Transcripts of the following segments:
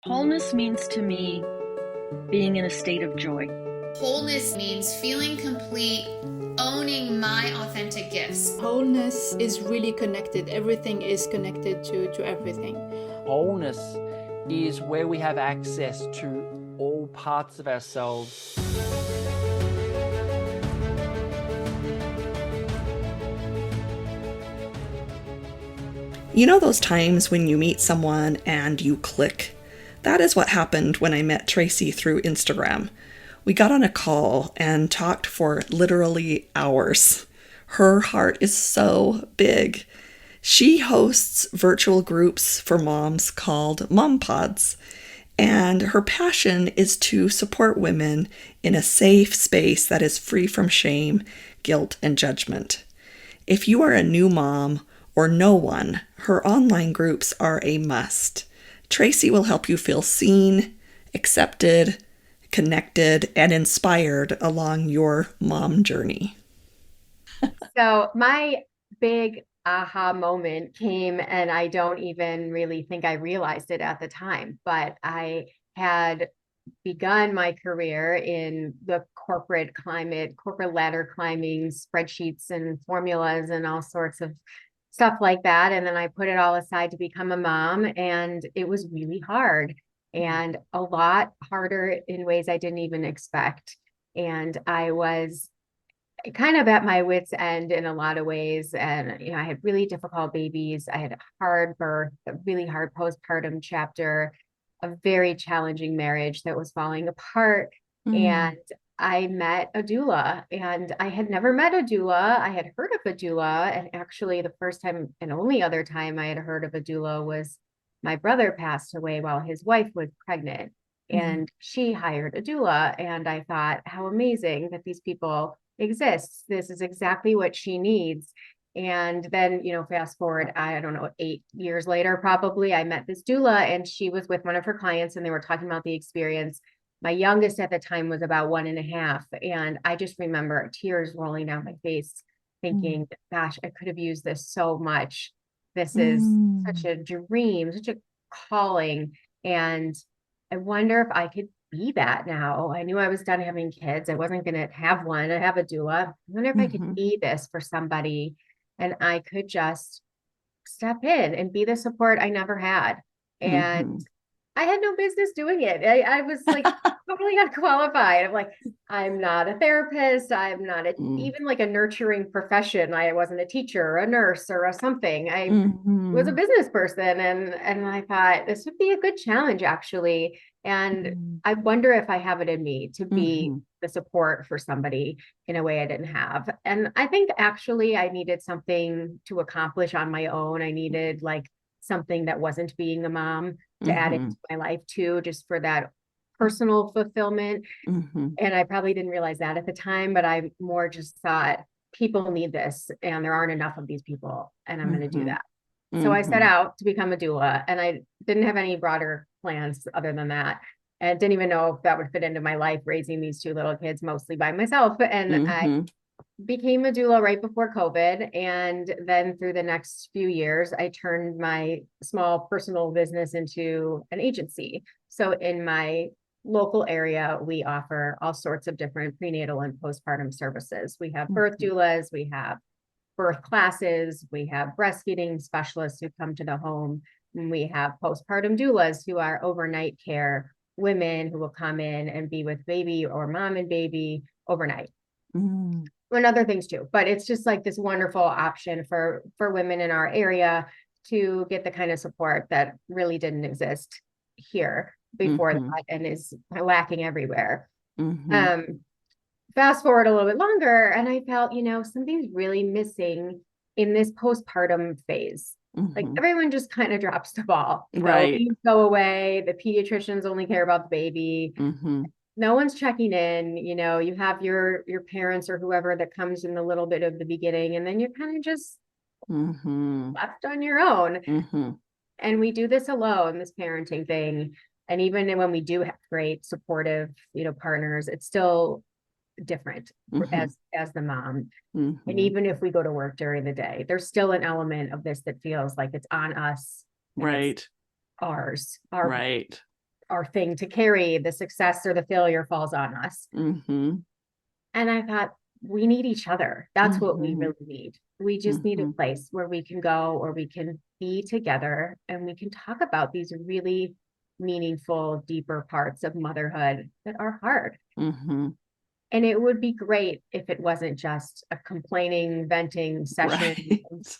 Wholeness means to me being in a state of joy. Wholeness means feeling complete, owning my authentic gifts. Wholeness is really connected. Everything is connected to everything. Wholeness is where we have access to all parts of ourselves. You know those times when you meet someone and you click? That is what happened when I met Traci through Instagram. We got on a call and talked for literally hours. Her heart is so big. She hosts virtual groups for moms called MomPods, and her passion is to support women in a safe space that is free from shame, guilt, and judgment. If you are a new mom or no one, her online groups are a must. Traci will help you feel seen, accepted, connected, and inspired along your mom journey. So my big aha moment came, and I don't even really think I realized it at the time, but I had begun my career in the corporate climate, corporate ladder climbing, spreadsheets and formulas and all sorts of stuff like that. And then I put it all aside to become a mom, and it was really hard and a lot harder in ways I didn't even expect. And I was kind of at my wit's end in a lot of ways. And, I had really difficult babies. I had a hard birth, a really hard postpartum chapter, a very challenging marriage that was falling apart. And I met a doula, and I had never met a doula. I had heard of a doula. And actually the first time and only other time I had heard of a doula was my brother passed away while his wife was pregnant, and she hired a doula. And I thought, how amazing that these people exist. This is exactly what she needs. And then, fast forward, I don't know, 8 years later, probably, I met this doula, and she was with one of her clients, and they were talking about the experience. My youngest at the time was about 1.5. And I just remember tears rolling down my face, thinking, gosh, I could have used this so much. This is such a dream, such a calling. And I wonder if I could be that now. I knew I was done having kids. I wasn't going to have one. I have a doula. I wonder if I could be this for somebody, and I could just step in and be the support I never had. And I had no business doing it. I was like totally unqualified. I'm like, I'm not a therapist. I'm not even like a nurturing profession. I wasn't a teacher or a nurse or a something. I was a business person. And I thought this would be a good challenge, actually. And I wonder if I have it in me to be the support for somebody in a way I didn't have. And I think actually I needed something to accomplish on my own. I needed like something that wasn't being a mom to add into my life too, just for that personal fulfillment. And I probably didn't realize that at the time, but I more just thought people need this, and there aren't enough of these people, and I'm going to do that. So I set out to become a doula, and I didn't have any broader plans other than that. And didn't even know if that would fit into my life, raising these two little kids mostly by myself. And I became a doula right before COVID. And then through the next few years, I turned my small personal business into an agency. So in my local area, we offer all sorts of different prenatal and postpartum services. We have birth doulas, we have birth classes, we have breastfeeding specialists who come to the home, and we have postpartum doulas who are overnight care women who will come in and be with baby or mom and baby overnight. And other things too, but it's just like this wonderful option for women in our area to get the kind of support that really didn't exist here before that, and is lacking everywhere. Fast forward a little bit longer, and I felt, something's really missing in this postpartum phase. Like everyone just kind of drops the ball. Right. You go away. The pediatricians only care about the baby. No one's checking in. You have your parents or whoever that comes in a little bit of the beginning, and then you're kind of just left on your own. And we do this alone, this parenting thing. And even when we do have great supportive, partners, it's still different as the mom. And even if we go to work during the day, there's still an element of this that feels like it's on us. Right. Ours. Right. our thing to carry. The success or the failure falls on us. Mm-hmm. And I thought, we need each other. That's what we Mm-hmm. really need. We just need a Mm-hmm. place where we can go, or we can be together, and we can talk about these really meaningful, deeper parts of motherhood that are hard. Mm-hmm. And it would be great if it wasn't just a complaining, venting session, Right.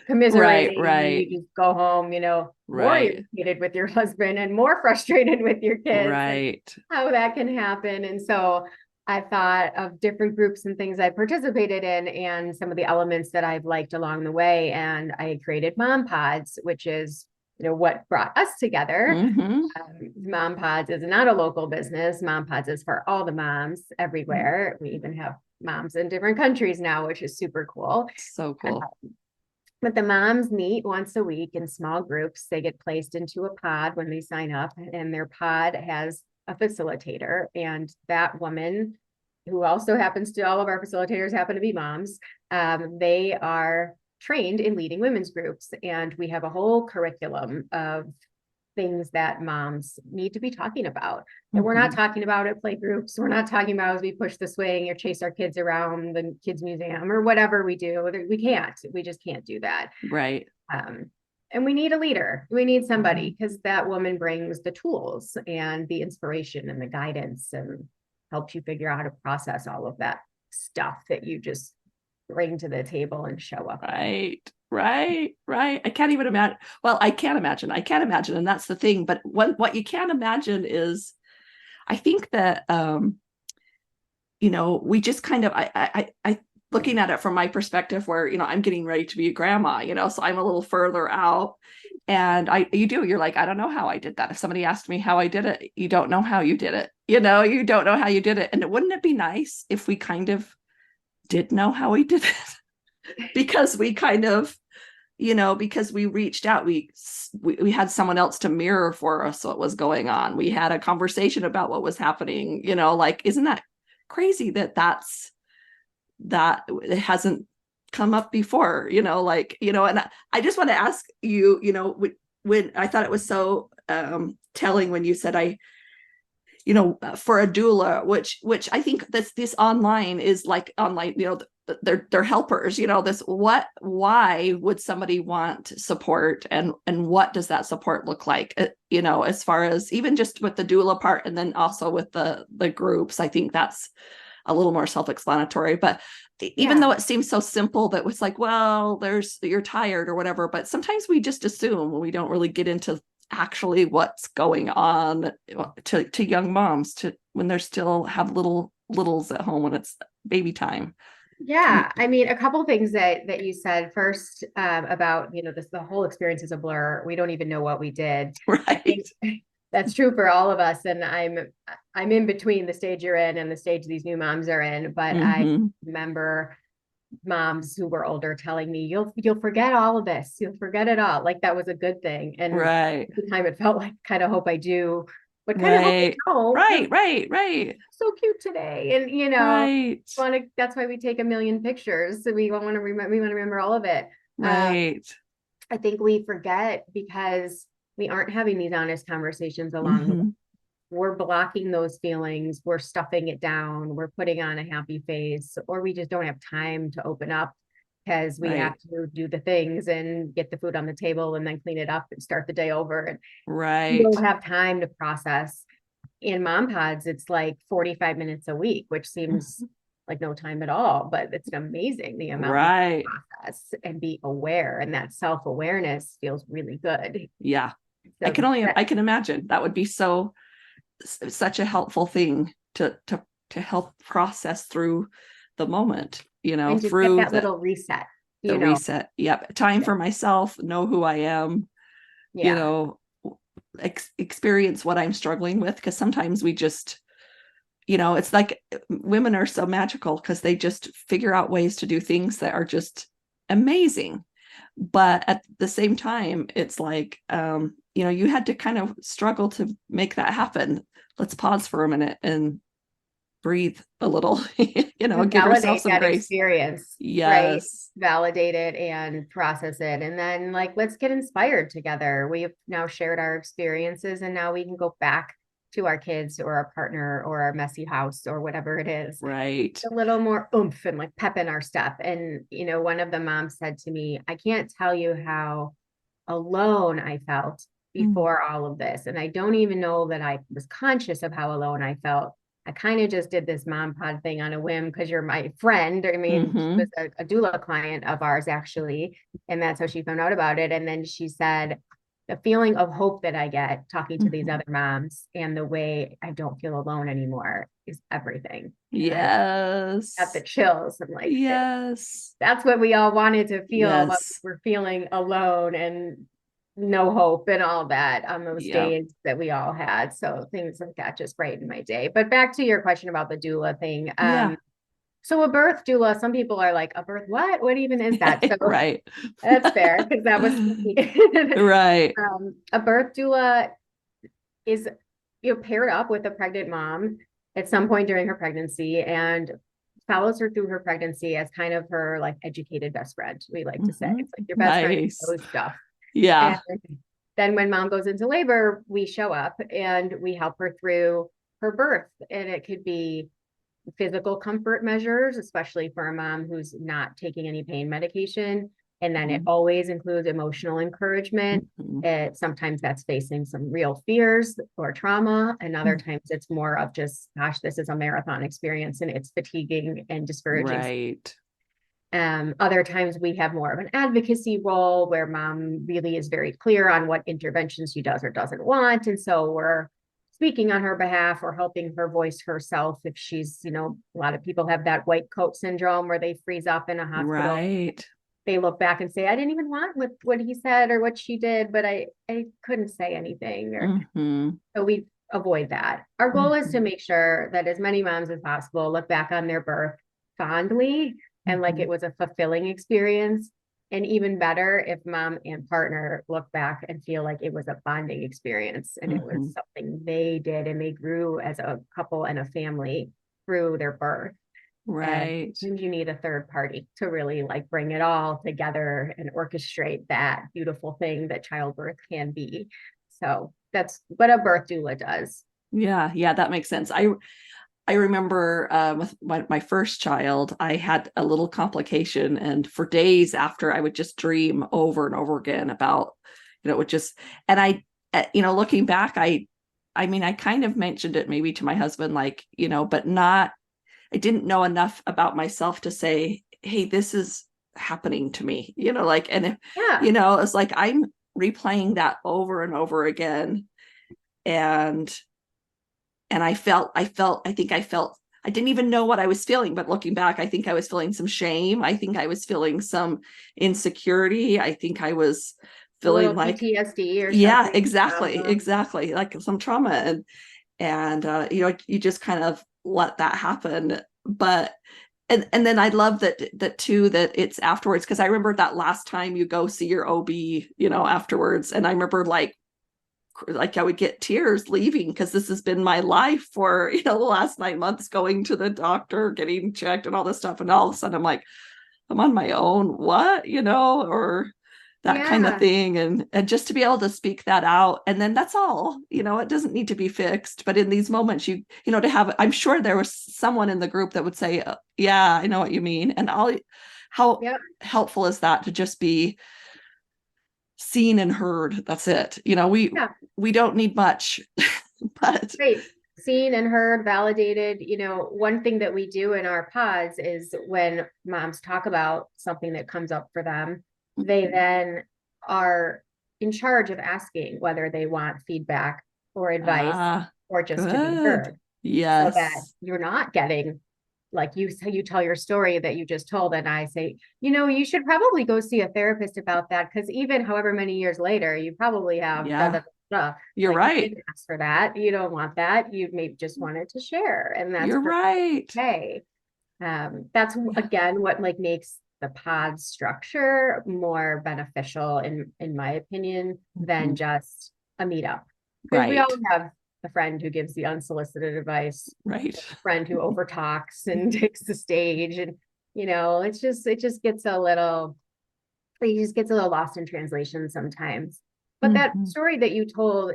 commiserating, Right. and you just go home, more Right. irritated with your husband and more frustrated with your kids. Right. How that can happen. And so I thought of different groups and things I participated in and some of the elements that I've liked along the way. And I created MomPods, which is, what brought us together. Mm-hmm. MomPods is not a local business. MomPods is for all the moms everywhere. We even have moms in different countries now, which is super cool. So cool. But the moms meet once a week in small groups. They get placed into a pod when they sign up, and their pod has a facilitator. And that woman, who also happens to, all of our facilitators happen to be moms, they are trained in leading women's groups. And we have a whole curriculum of things that moms need to be talking about. And we're not talking about at play groups. We're not talking about as we push the swing or chase our kids around the kids museum or whatever we do. We just can't do that. Right. And we need a leader. We need somebody, because that woman brings the tools and the inspiration and the guidance and helps you figure out how to process all of that stuff that you just bring to the table and show up. Right. I can't even imagine. Well, I can't imagine. And that's the thing. But what you can't imagine is, I think that, we just kind of, I looking at it from my perspective where, I'm getting ready to be a grandma, so I'm a little further out, and you're like, I don't know how I did that. If somebody asked me how I did it, you don't know how you did it. You don't know how you did it. And wouldn't it be nice if we kind of did know how we did it? Because we kind of, because we reached out, we had someone else to mirror for us what was going on. We had a conversation about what was happening, isn't that crazy that it hasn't come up before, and I just want to ask you, when I thought it was so telling when you said for a doula, which I think this online is like online, they're helpers, why would somebody want support, and what does that support look like, as far as even just with the doula part, and then also with the groups. I think that's a little more self-explanatory, but even though it seems so simple, that was like, well, you're tired or whatever, but sometimes we just assume, we don't really get into actually what's going on to young moms, when they're still have littles at home when it's baby time. Yeah. I mean, a couple things that you said first, about, the whole experience is a blur. We don't even know what we did. Right. I think that's true for all of us. And I'm in between the stage you're in and the stage these new moms are in. But I remember moms who were older telling me, you'll forget all of this. You'll forget it all. Like that was a good thing. And right. at the time it felt like, kind of hope I do, but kind of hope I don't. Right. So cute today. And, right. That's why we take a million pictures. So we want to remember all of it. Right. I think we forget because we aren't having these honest conversations along the way. We're blocking those feelings. We're stuffing it down. We're putting on a happy face, or we just don't have time to open up because we have to do the things and get the food on the table and then clean it up and start the day over. And we don't have time to process. In MomPods, it's like 45 minutes a week, which seems like no time at all, but it's amazing the amount of process and be aware. And that self-awareness feels really good. Yeah. So I can imagine that would be such a helpful thing to help process through the moment, and just through get that little reset, reset. Yep. Time for myself, know who I am, experience what I'm struggling with. Cause sometimes we just, it's like women are so magical because they just figure out ways to do things that are just amazing. But at the same time, it's like, you had to kind of struggle to make that happen. Let's pause for a minute and breathe a little, you know, And give yourself validate some that grace. experience, right? Yes. Validate it and process it. And then like, let's get inspired together. We've now shared our experiences, and now we can go back to our kids or our partner or our messy house or whatever it is. Right. A little more oomph and like pep in our step. And, you know, one of the moms said to me, I can't tell you how alone I felt before all of this. And I don't even know that I was conscious of how alone I felt. I kind of just did this mom pod thing on a whim because you're my friend. I mean, she was a doula client of ours, actually. And that's how she found out about it. And then she said, the feeling of hope that I get talking to these other moms and the way I don't feel alone anymore is everything. Yes. Got the chills. I'm like, yes. That's what we all wanted to feel. Yes. But we're feeling alone and no hope and all that on those days that we all had. So things like that just brightened my day. But back to your question about the doula thing. So a birth doula, some people are like, a birth what? What even is that? So right. That's fair, because that was right. A birth doula is, you know, paired up with a pregnant mom at some point during her pregnancy and follows her through her pregnancy as kind of her like educated best friend. We like to say it's like your best friend knows stuff. Yeah. And then when mom goes into labor, we show up and we help her through her birth. And it could be physical comfort measures, especially for a mom who's not taking any pain medication. And then it always includes emotional encouragement. Sometimes that's facing some real fears or trauma. And other times it's more of just, gosh, this is a marathon experience and it's fatiguing and discouraging. Right. Other times we have more of an advocacy role where mom really is very clear on what interventions she does or doesn't want. And so we're speaking on her behalf or helping her voice herself if she's, you know, a lot of people have that white coat syndrome where they freeze up in a hospital. Right. They look back and say, I didn't even want what he said or what she did, but I couldn't say anything. Or, so we avoid that. Our goal is to make sure that as many moms as possible look back on their birth fondly and like it was a fulfilling experience. And even better if mom and partner look back and feel like it was a bonding experience and it was something they did and they grew as a couple and a family through their birth. Right. And you need a third party to really like bring it all together and orchestrate that beautiful thing that childbirth can be. So that's what a birth doula does. Yeah. Yeah. That makes sense. I remember with my first child, I had a little complication, and for days after, I would just dream over and over again about, you know, it would just, and I, you know, looking back, I mean, I kind of mentioned it maybe to my husband, like, you know, but not, I didn't know enough about myself to say, hey, this is happening to me, you know, like, and if, you know, it's like, I'm replaying that over and over again. And I didn't even know what I was feeling, but looking back, I think I was feeling some shame. I think I was feeling some insecurity. I think I was feeling like PTSD or something. Exactly. Like some trauma. And you know, you just kind of let that happen. But, and then I love that too, that it's afterwards. Cause I remember that last time you go see your OB, you know, afterwards. And I remember like I would get tears leaving because this has been my life for, you know, the last 9 months, going to the doctor, getting checked and all this stuff. And all of a sudden I'm like, I'm on my own, what, you know, or that kind of thing. And just to be able to speak that out. And then that's all, you know, it doesn't need to be fixed. But in these moments, you know, to have, I'm sure there was someone in the group that would say, yeah, I know what you mean. And how helpful is that to just be seen and heard? That's it. You know, we don't need much, but seen and heard, validated. You know, one thing that we do in our pods is when moms talk about something that comes up for them, they then are in charge of asking whether they want feedback or advice or just to be heard. Yes. So that you're not getting, like you tell your story that you just told, and I say, you know, you should probably go see a therapist about that, because even however many years later, you probably have You're like, right. You didn't ask for that. You don't want that. You maybe just wanted to share, and that's you're right. Okay. That's again what like makes the pod structure more beneficial in my opinion than just a meetup. Because we all have the friend who gives the unsolicited advice, Right. the friend who overtalks and takes the stage. And, it just gets a little lost in translation sometimes. But that story that you told,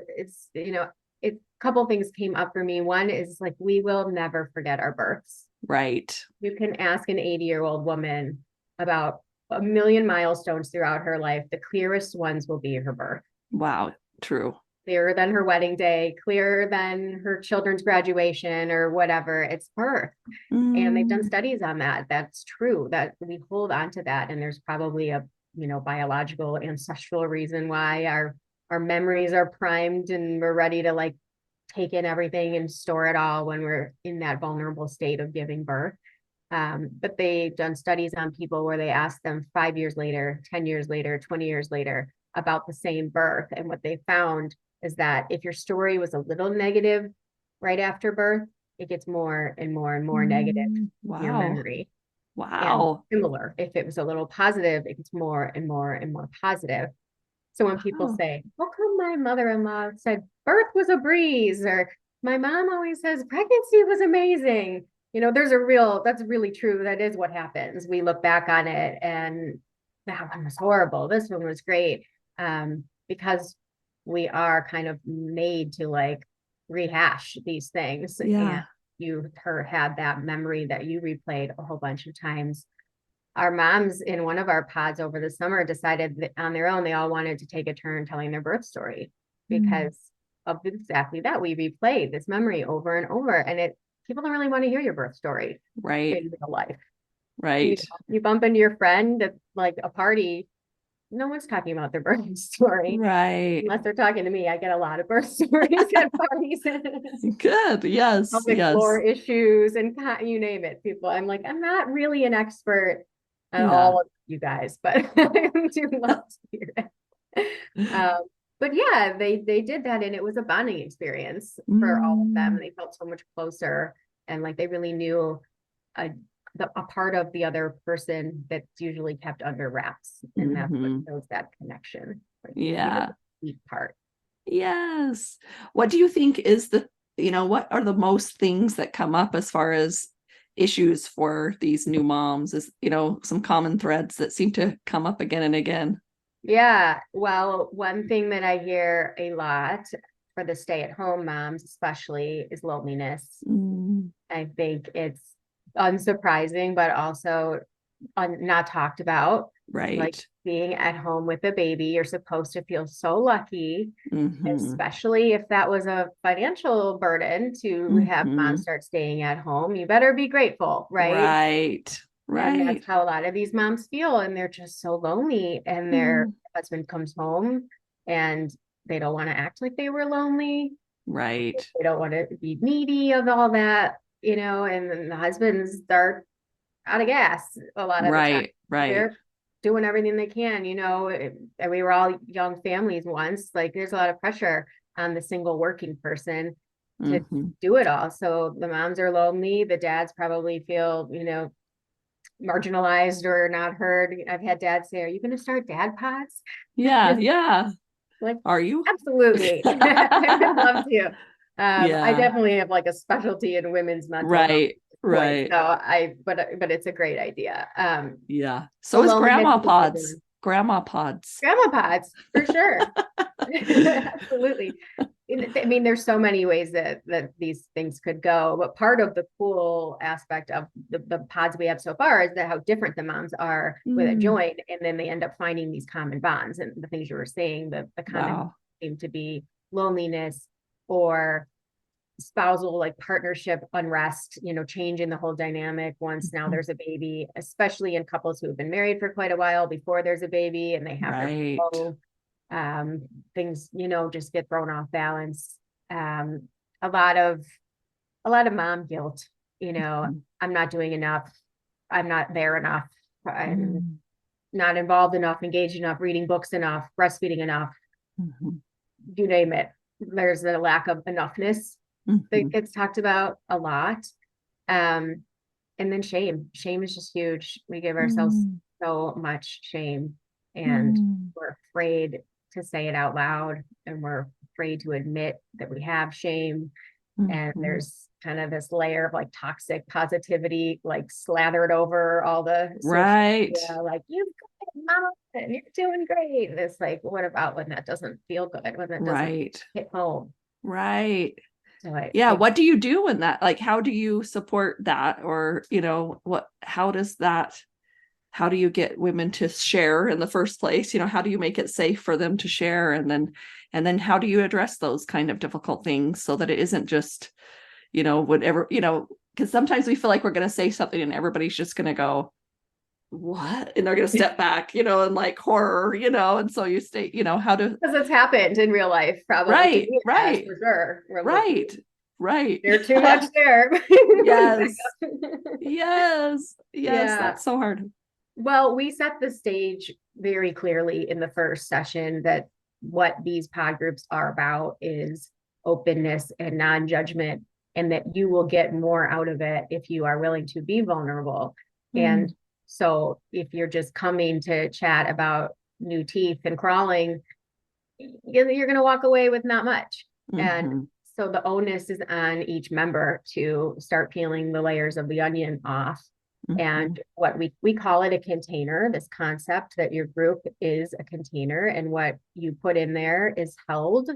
a couple things came up for me. One is like, we will never forget our births. Right. You can ask an 80-year-old woman about a million milestones throughout her life. The clearest ones will be her birth. Wow. True. Clearer than her wedding day, clearer than her children's graduation or whatever. It's birth. And they've done studies on that. That's true, that we hold on to that. And there's probably a, biological ancestral reason why our memories are primed and we're ready to like take in everything and store it all when we're in that vulnerable state of giving birth. But they've done studies on people where they ask them 5 years later, 10 years later, 20 years later about the same birth. And what they found is that if your story was a little negative right after birth, it gets more and more and more negative in your memory. Wow. And similar, if it was a little positive, it gets more and more and more positive. So when people say, how come my mother-in-law said birth was a breeze, or my mom always says pregnancy was amazing, that's really true. That is what happens. We look back on it and that one was horrible. This one was great. Because we are kind of made to like rehash these things. Yeah. And you had that memory that you replayed a whole bunch of times. Our moms in one of our pods over the summer decided that on their own, they all wanted to take a turn telling their birth story because of exactly that. We replayed this memory over and over, and people don't really want to hear your birth story Right. in real life. Right. You bump into your friend at like a party, no one's talking about their birth story. Right. Unless they're talking to me. I get a lot of birth stories at parties. Good. Yes. Pelvic floor issues and you name it, people. I'm like, I'm not really an expert on all of you guys, but I do love to hear it. But yeah, they did that, and it was a bonding experience for all of them. They felt so much closer, and like they really knew a part of the other person that's usually kept under wraps, and that's what shows that connection. Like, yeah, deep part. Yes. What do you think is what are the most things that come up as far as issues for these new moms? Is some common threads that seem to come up again and again? Yeah, well, one thing that I hear a lot for the stay-at-home moms especially is loneliness. I think it's unsurprising, but also not talked about. Right. Like being at home with a baby, you're supposed to feel so lucky, especially if that was a financial burden to have mom start staying at home. You better be grateful, right? Right. And that's how a lot of these moms feel, and they're just so lonely, and their husband comes home and they don't want to act like they were lonely. Right. They don't want to be needy of all that, and then the husbands are out of gas a lot of the time. Right. They're doing everything they can, and we were all young families once. Like there's a lot of pressure on the single working person to do it all. So the moms are lonely. The dads probably feel, marginalized or not heard. I've had dads say, are you going to start dad pods? Yeah. Like, are you? Absolutely. I would love to. I definitely have like a specialty in women's mental health. Right. So but it's a great idea. Yeah. So is grandma pods. Grandma pods for sure. Absolutely. I mean, there's so many ways that these things could go, but part of the cool aspect of the pods we have so far is that how different the moms are with a joint, and then they end up finding these common bonds. And the things you were saying, the common seem to be loneliness or spousal like partnership unrest, changing the whole dynamic once now there's a baby, especially in couples who have been married for quite a while before there's a baby and they have their flow. Things, just get thrown off balance. A lot of mom guilt, I'm not doing enough. I'm not there enough. I'm not involved enough, engaged enough, reading books enough, breastfeeding enough. You name it. There's a lack of enoughness that gets talked about a lot. And then shame is just huge. We give ourselves so much shame, and we're afraid to say it out loud, and we're afraid to admit that we have shame. And there's kind of this layer of like toxic positivity, like slathered over all the Right. media, like you've got it, mama, and you're doing great. And it's like, what about when that doesn't feel good, when that doesn't Right. hit home? Right. So Yeah. What do you do in that? Like, how do you support that? Or, how do you get women to share in the first place? How do you make it safe for them to share? And then how do you address those kind of difficult things so that it isn't just, whatever, because sometimes we feel like we're going to say something and everybody's just going to go, what? And they're going to step back, and like horror, and so you stay, how to. Because it's happened in real life, probably. Right, For right. sure. Right, right. There's too much there. Yes. Yes. Yeah. That's so hard. Well, we set the stage very clearly in the first session that what these pod groups are about is openness and non-judgment, and that you will get more out of it if you are willing to be vulnerable. And so if you're just coming to chat about new teeth and crawling, you're going to walk away with not much. And so the onus is on each member to start peeling the layers of the onion off. And what we call it a container, this concept that your group is a container, and what you put in there is held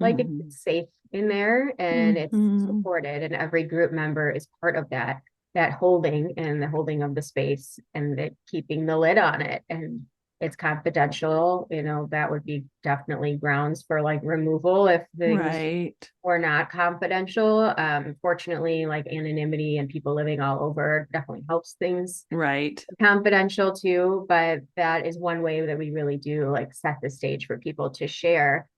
like it's safe in there, and it's supported, and every group member is part of that holding, and the holding of the space, and the keeping the lid on it. And it's confidential, that would be definitely grounds for like removal if things were not confidential. Fortunately, like anonymity and people living all over definitely helps things confidential too. But that is one way that we really do like set the stage for people to share.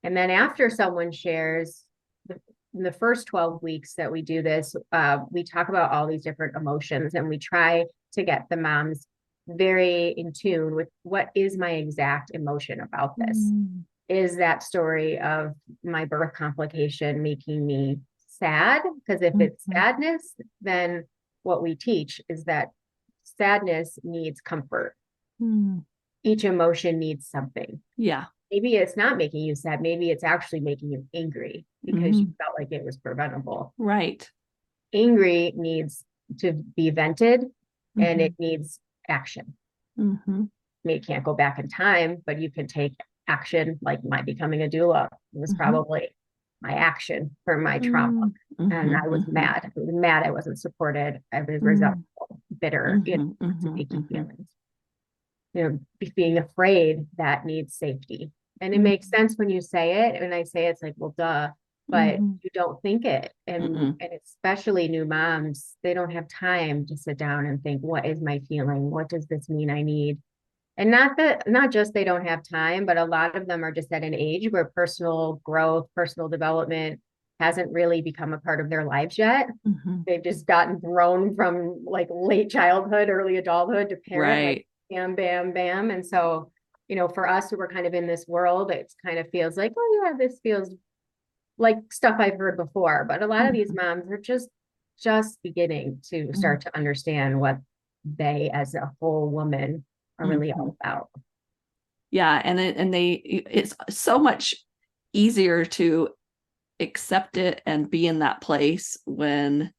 And then after someone shares, in the first 12 weeks that we do this, we talk about all these different emotions, and we try to get the moms very in tune with what is my exact emotion about this. Is that story of my birth complication making me sad? Because if it's sadness, then what we teach is that sadness needs comfort. Each emotion needs something. Yeah. Maybe it's not making you sad. Maybe it's actually making you angry because you felt like it was preventable. Right. Angry needs to be vented, and it needs action. You can't go back in time, but you can take action. Like my becoming a doula was probably my action for my trauma. And I was mad. I was mad I wasn't supported. I was resentful, bitter, achy feelings. Being afraid, that needs safety. And it makes sense when you say it. When I say it, it's like, well, duh. But you don't think it. And especially new moms, they don't have time to sit down and think, what is my feeling? What does this mean I need? And not just they don't have time, but a lot of them are just at an age where personal growth, personal development hasn't really become a part of their lives yet. They've just gotten thrown from like late childhood, early adulthood to parent, like bam, bam, bam. And so, for us who were kind of in this world, it kind of feels like, oh yeah, this feels like stuff I've heard before. But a lot of these moms are just beginning to start to understand what they as a whole woman are really all about. Yeah. And it's so much easier to accept it and be in that place when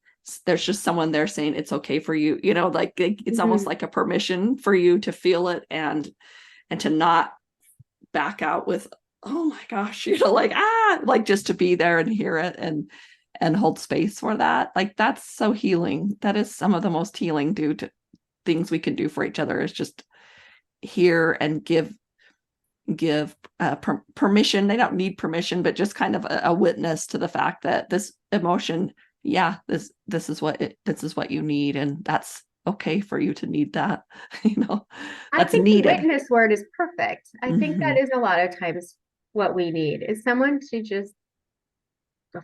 there's just someone there saying it's okay for you, like it's almost like a permission for you to feel it and to not back out with, oh my gosh, like just to be there and hear it and hold space for that. Like that's so healing. That is some of the most healing things we can do for each other, is just hear and give permission. They don't need permission, but just kind of a witness to the fact that this emotion, this is what you need, and that's okay for you to need that. I think needed. The witness word is perfect. I think that is a lot of times what we need, is someone to just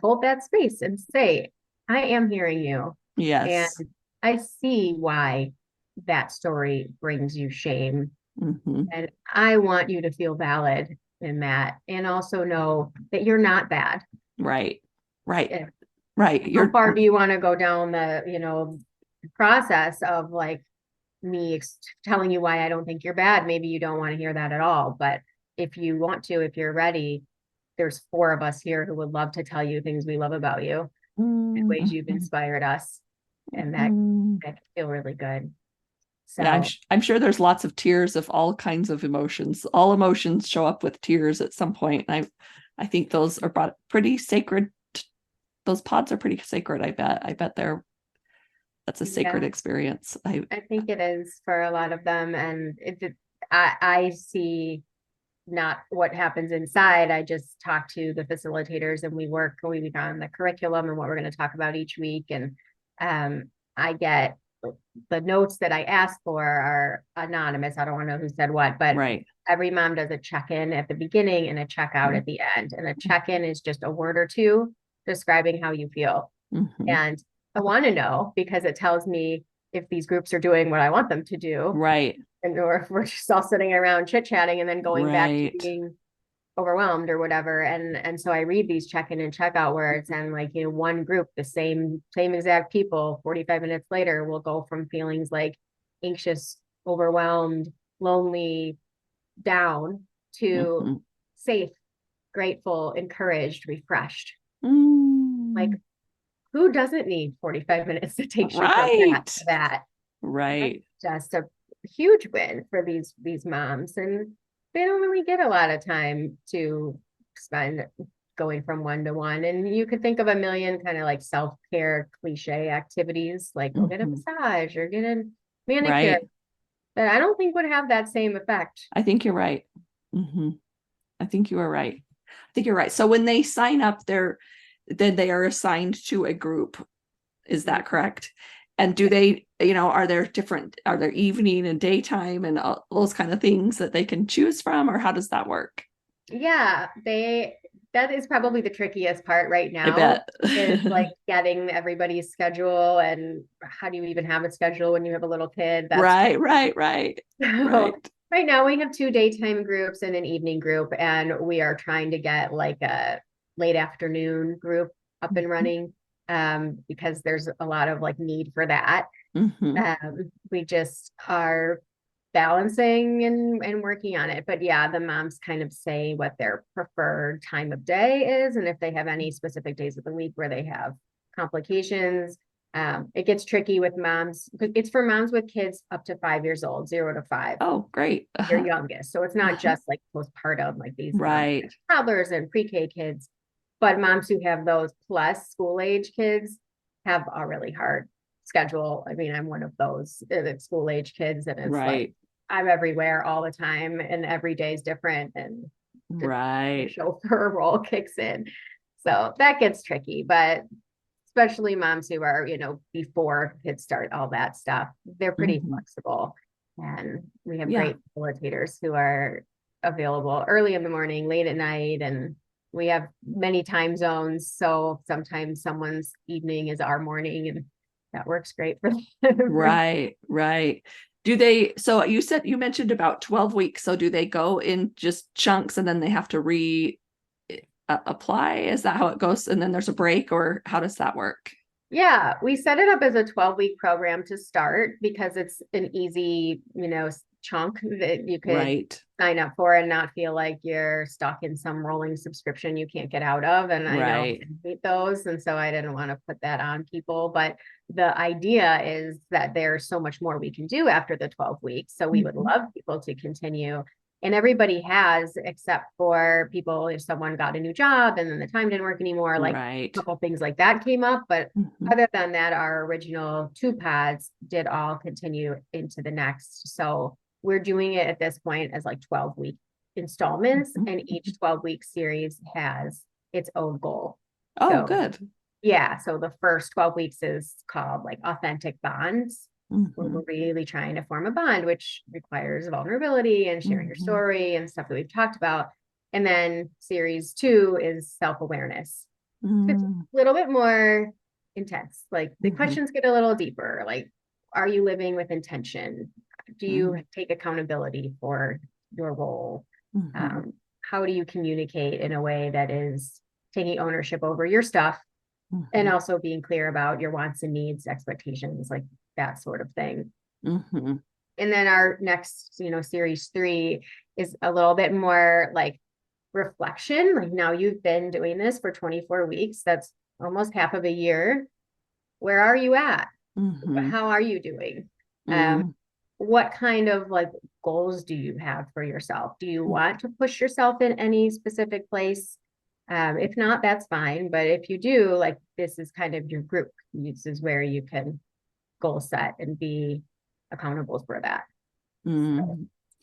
hold that space and say, I am hearing you. Yes. And I see why that story brings you shame. And I want you to feel valid in that, and also know that you're not bad. Right. Right. How far do you want to go down the, process of like me telling you why I don't think you're bad? Maybe you don't want to hear that at all. But if you want to, if you're ready, there's 4 of us here who would love to tell you things we love about you, and ways you've inspired us. And that can feel really good. So Yeah, I'm sure there's lots of tears of all kinds of emotions. All emotions show up with tears at some point. And I think those are pretty sacred. Those pods are pretty sacred. I bet that's a sacred experience. I think it is for a lot of them. And I see not what happens inside. I just talk to the facilitators, and we work on the curriculum and what we're going to talk about each week. And I get the notes that I ask for are anonymous. I don't want to know who said what, but every mom does a check-in at the beginning and a check-out at the end. And a check-in is just a word or two describing how you feel. And I want to know, because it tells me if these groups are doing what I want them to do. Right. And or if we're just all sitting around chit-chatting and then going back to being overwhelmed or whatever. And so I read these check-in and check-out words, and like, you know, one group, the same exact people, 45 minutes later will go from feelings like anxious, overwhelmed, lonely, down to safe, grateful, encouraged, refreshed. Like, who doesn't need 45 minutes to take that? Right. That's just a huge win for these moms, and they don't really get a lot of time to spend going from one to one. And you could think of a million kind of like self-care cliche activities, like go get a massage or get a manicure, that I don't think would have that same effect. I think you're right. I think you are right. So when they sign up, then they are assigned to a group. Is that correct? And do they, you know, are there evening and daytime and all those kind of things that they can choose from, or how does that work? Yeah, that is probably the trickiest part right now. I bet. Is like getting everybody's schedule, and how do you even have a schedule when you have a little kid? Right. Right now we have 2 daytime groups and an evening group, and we are trying to get like a late afternoon group up and running. Because there's a lot of like need for that. We just are balancing and working on it. But yeah, the moms kind of say what their preferred time of day is, and if they have any specific days of the week where they have complications. It gets tricky with moms. It's for moms with kids up to 5 years old, 0 to 5. Oh, great. Your youngest. So it's not just like postpartum, like these toddlers and pre-K kids. But moms who have those plus school age kids have a really hard schedule. I mean, I'm one of those school age kids, and it's like I'm everywhere all the time, and every day is different, and the chauffeur role kicks in. So that gets tricky, but especially moms who are, you know, before kids start all that stuff, they're pretty flexible. And we have great facilitators who are available early in the morning, late at night, and we have many time zones. So sometimes someone's evening is our morning, and that works great for them. Right. So you mentioned about 12 weeks. So do they go in just chunks and then they have to apply? Is that how it goes? And then there's a break, or how does that work? Yeah, we set it up as a 12-week program to start, because it's an easy, you know, chunk that you could sign up for and not feel like you're stuck in some rolling subscription you can't get out of. And I know I hate those, and so I didn't want to put that on people. But the idea is that there's so much more we can do after the 12 weeks. So we would love people to continue. And everybody has, except for people, if someone got a new job and then the time didn't work anymore, like a couple things like that came up. But other than that, our original 2 pods did all continue into the next. So we're doing it at this point as like 12-week installments, and each 12-week series has its own goal. Oh, good. Yeah. So the first 12 weeks is called like authentic bonds. Where we're really trying to form a bond, which requires vulnerability and sharing your story and stuff that we've talked about. And then series 2 is self-awareness. It's a little bit more intense. Like the questions get a little deeper. Like, are you living with intention? Do you take accountability for your role? How do you communicate in a way that is taking ownership over your stuff, and also being clear about your wants and needs, expectations, like that sort of thing. And then our next, you know, series 3 is a little bit more like reflection. Like, now you've been doing this for 24 weeks. That's almost half of a year. Where are you at? How are you doing? What kind of like goals do you have for yourself? Do you want to push yourself in any specific place? If not, that's fine. But if you do, like, this is kind of your group. This is where you can goal set and be accountable for that. So,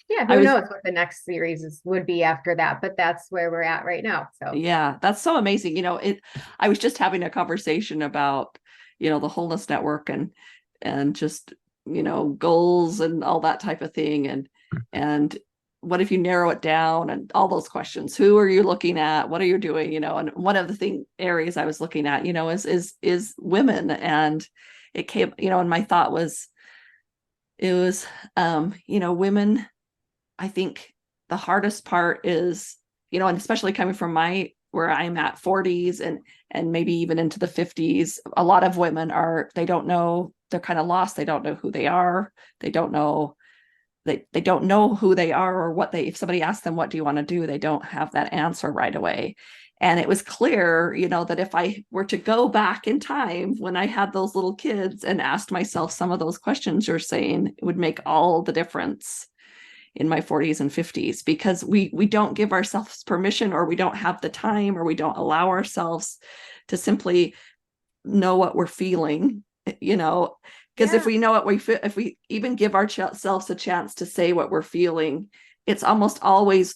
yeah, who knows what the next series would be after that, but that's where we're at right now. So yeah, that's so amazing. I was just having a conversation about, the Wholeness Network and just, goals and all that type of thing. And what if you narrow it down and all those questions? Who are you looking at? What are you doing? And one of the areas I was looking at, is women. And it came, and my thought was, it was, women, I think the hardest part is, and especially coming from where I'm at 40s and maybe even into the 50s, a lot of women they don't know, they're kind of lost. They don't know who they are. They don't know, they don't know who they are or if somebody asks them, what do you want to do? They don't have that answer right away. And it was clear, that if I were to go back in time when I had those little kids and asked myself some of those questions you're saying, it would make all the difference in my 40s and 50s, because we don't give ourselves permission, or we don't have the time, or we don't allow ourselves to simply know what we're feeling, because if we know what we feel, if we even give ourselves a chance to say what we're feeling, it's almost always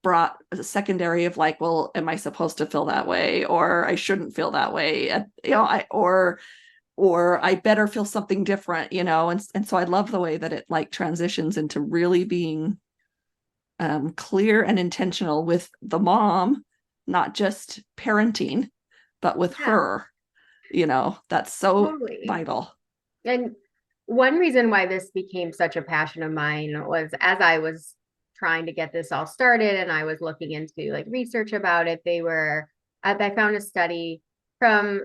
brought a secondary of like, well, am I supposed to feel that way? Or I shouldn't feel that way. Or I better feel something different, and so I love the way that it like transitions into really being clear and intentional with the mom, not just parenting, but with her, that's so vital. And one reason why this became such a passion of mine was, as I was trying to get this all started and I was looking into like research about it, I found a study from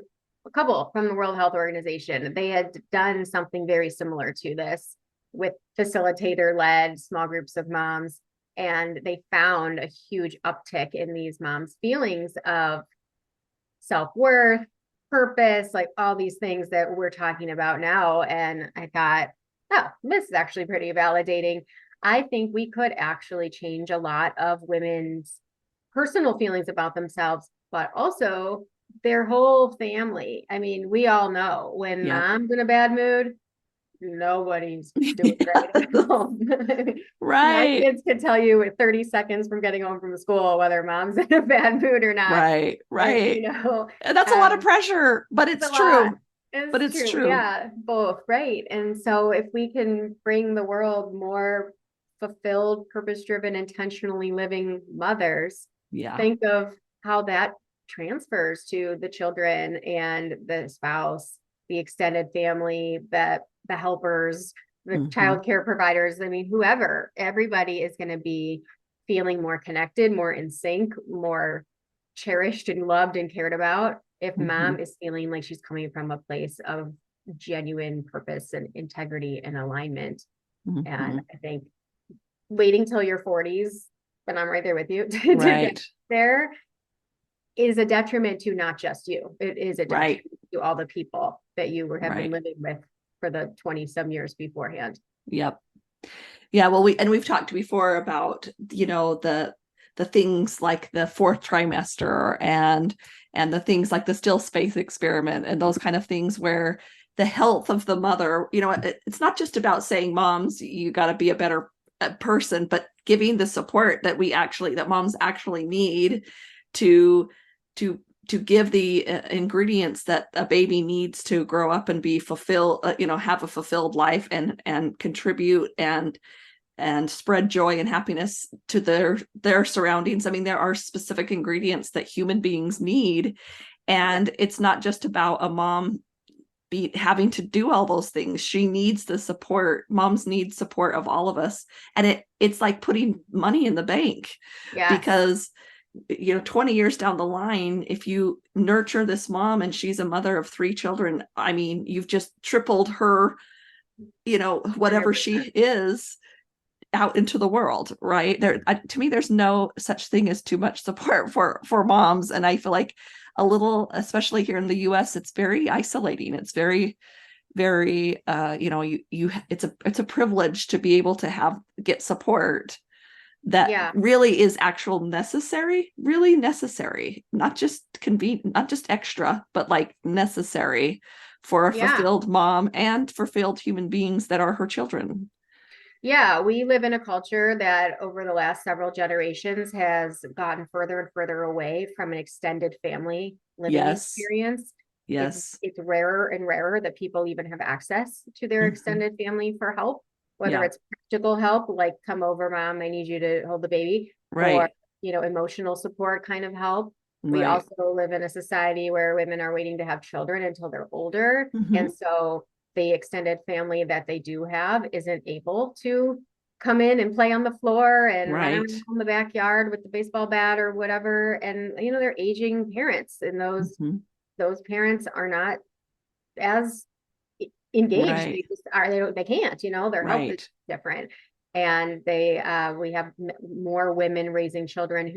a couple from the World Health Organization. They had done something very similar to this with facilitator-led small groups of moms, and they found a huge uptick in these moms' feelings of self-worth, purpose, like all these things that we're talking about now. And I thought, oh, this is actually pretty validating. I think we could actually change a lot of women's personal feelings about themselves, but also their whole family. I mean, we all know when mom's in a bad mood, nobody's doing great at home. Right. My kids could tell you in 30 seconds from getting home from school whether mom's in a bad mood or not. Right. And that's a lot of pressure, but it's true. It's true. Yeah, both. Right. And so if we can bring the world more fulfilled, purpose-driven, intentionally living mothers, think of how that transfers to the children and the spouse, the extended family, the helpers, the childcare providers. I mean, whoever, everybody is going to be feeling more connected, more in sync, more cherished and loved and cared about if mom is feeling like she's coming from a place of genuine purpose and integrity and alignment. And I think waiting till your 40s, and I'm right there with you, to get there is a detriment to not just you. It is a detriment to all the people that you have been living with for the 20-some years beforehand. Yep. Yeah. Well, we've talked before about, the things like the fourth trimester and the things like the still space experiment and those kind of things where the health of the mother, it's not just about saying, moms, you got to be a better person, but giving the support that moms actually need to give the ingredients that a baby needs to grow up and be fulfilled, have a fulfilled life and contribute and spread joy and happiness to their surroundings. I mean, there are specific ingredients that human beings need. And it's not just about a mom having to do all those things. She needs the support. Moms need support of all of us. And it's like putting money in the bank, because 20 years down the line, if you nurture this mom and she's a mother of 3 children, I mean, you've just tripled her, whatever 100%. She is, out into the world, right? To me, there's no such thing as too much support for moms. And I feel like a little, especially here in the US, it's very isolating. It's very, very it's a privilege to be able to get support that really is really necessary, not just convenient, not just extra, but like necessary for a fulfilled mom and fulfilled human beings that are her children. Yeah, we live in a culture that over the last several generations has gotten further and further away from an extended family living experience. Yes. It's rarer and rarer that people even have access to their extended family for help, whether it's practical help, like come over, mom, I need you to hold the baby, or, emotional support kind of help. We also live in a society where women are waiting to have children until they're older. And so the extended family that they do have isn't able to come in and play on the floor and run around in the backyard with the baseball bat or whatever. And, they're aging parents, and those parents are not as engaged. They just are, they can't, their health is different. And we have more women raising children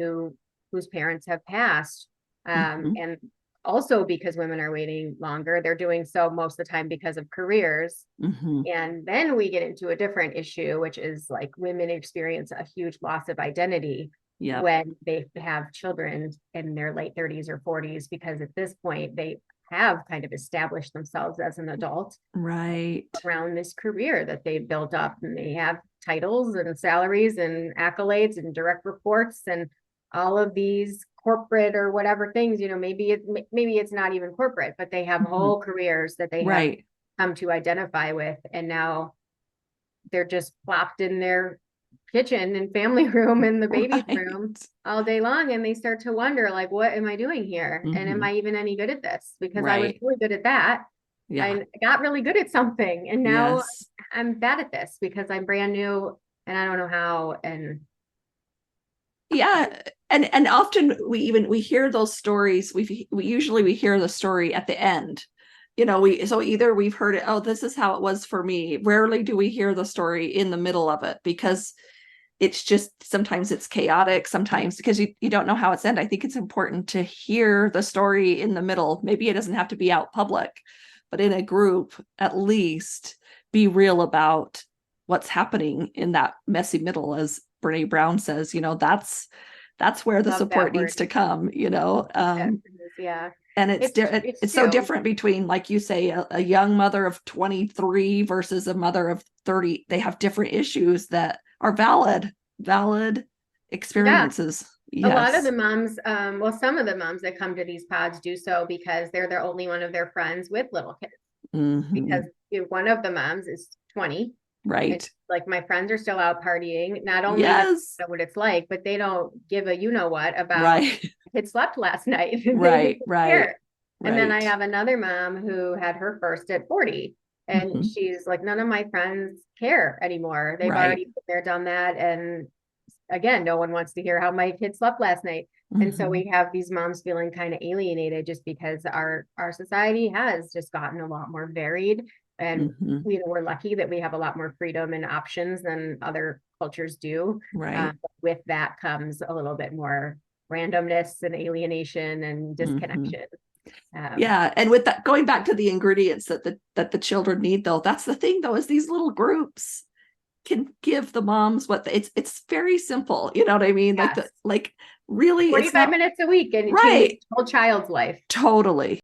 whose parents have passed. And also because women are waiting longer, they're doing so most of the time because of careers. And then we get into a different issue, which is like women experience a huge loss of identity when they have children in their late 30s or 40s, because at this point they have kind of established themselves as an adult around this career that they built up, and they have titles and salaries and accolades and direct reports and all of these corporate or whatever things, maybe it's not even corporate, but they have whole careers that they have come to identify with. And now they're just plopped in their kitchen and family room in the baby room all day long. And they start to wonder, like, what am I doing here? And am I even any good at this? Because I was really good at that. I got really good at something. And now I'm bad at this because I'm brand new and I don't know how. And and often we hear those stories. We usually hear the story at the end. So either we've heard it, oh, this is how it was for me. Rarely do we hear the story in the middle of it, because it's just, sometimes it's chaotic, sometimes because you don't know how it's ended. I think it's important to hear the story in the middle. Maybe it doesn't have to be out public, but in a group, at least be real about what's happening in that messy middle. As Brene Brown says, that's where the support needs to come, And it's so different between, like you say, a young mother of 23 versus a mother of 30. They have different issues that are valid experiences. A lot of the moms, some of the moms that come to these pods do so because they're the only one of their friends with little kids. Because one of the moms is 20. Right. Like, my friends are still out partying. Not only do they know what it's like, but they don't give a what about it slept last night. Right. And then I have another mom who had her first at 40. And she's like, none of my friends care anymore. They've already been there, done that. And again, no one wants to hear how my kid slept last night. And so we have these moms feeling kind of alienated just because our society has just gotten a lot more varied. And we're lucky that we have a lot more freedom and options than other cultures do. But with that comes a little bit more randomness and alienation and disconnection. And with that, going back to the ingredients that the children need, though, that's the thing, though, is these little groups can give the moms it's very simple. You know what I mean? Like really 45 minutes a week and change the whole child's life. Totally.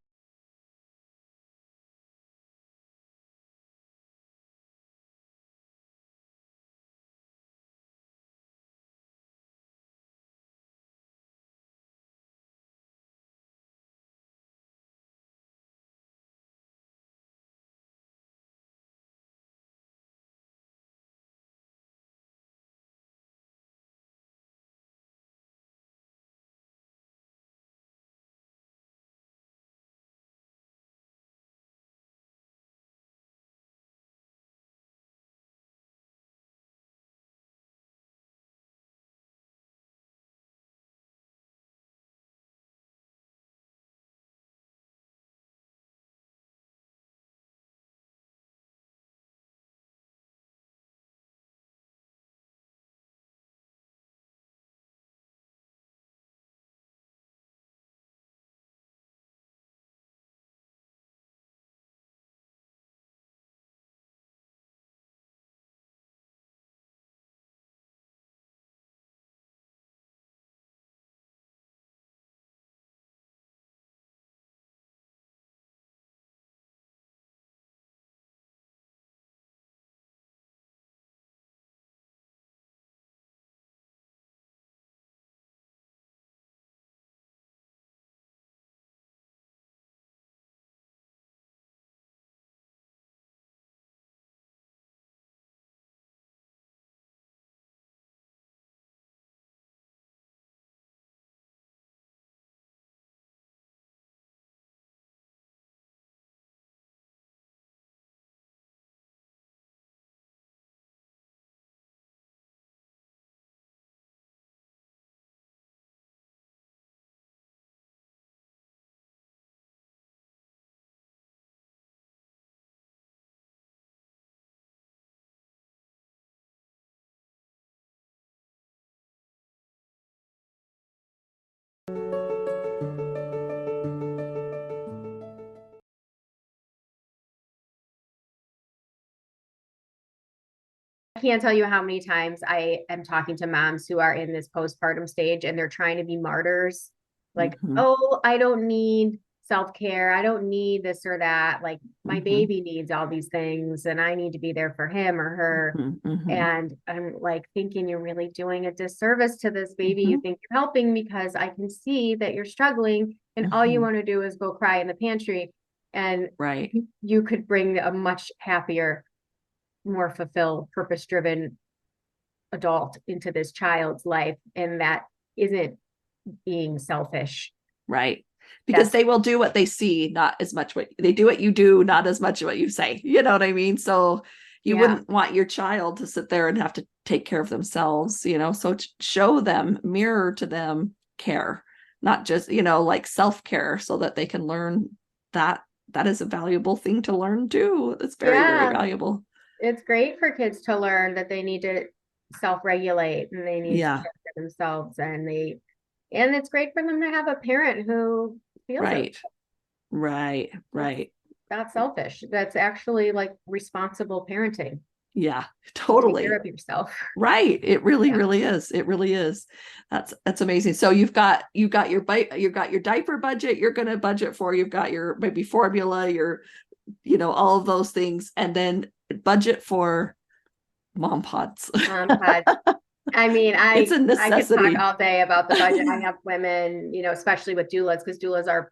can't tell you how many times I am talking to moms who are in this postpartum stage and they're trying to be martyrs. Like, oh, I don't need self-care. I don't need this or that. Like my baby needs all these things and I need to be there for him or her. And I'm like thinking you're really doing a disservice to this baby. You think you're helping because I can see that you're struggling and all you want to do is go cry in the pantry. And Right. you could bring a much happier, more fulfilled, purpose-driven adult into this child's life. And that isn't being selfish. Right. Because they will do what they see, not as much what they do what you do, not as much what you say. You know what I mean? So you wouldn't want your child to sit there and have to take care of themselves, you know? So show them, mirror to them care, not just, you know, like self-care, so that they can learn that is a valuable thing to learn too. It's very, very valuable. It's great for kids to learn that they need to self-regulate and they need to care for themselves, and it's great for them to have a parent who feels it. Right. Not selfish. That's actually like responsible parenting. Yeah, totally. Take care of yourself. Right. It really, really is. It really is. That's amazing. So you've got your diaper budget you're going to budget for, you've got your maybe formula, your, you know, all of those things, and then budget for MomPods. I mean, it's a necessity. I could talk all day about the budget. I have women, you know, especially with doulas, because doulas are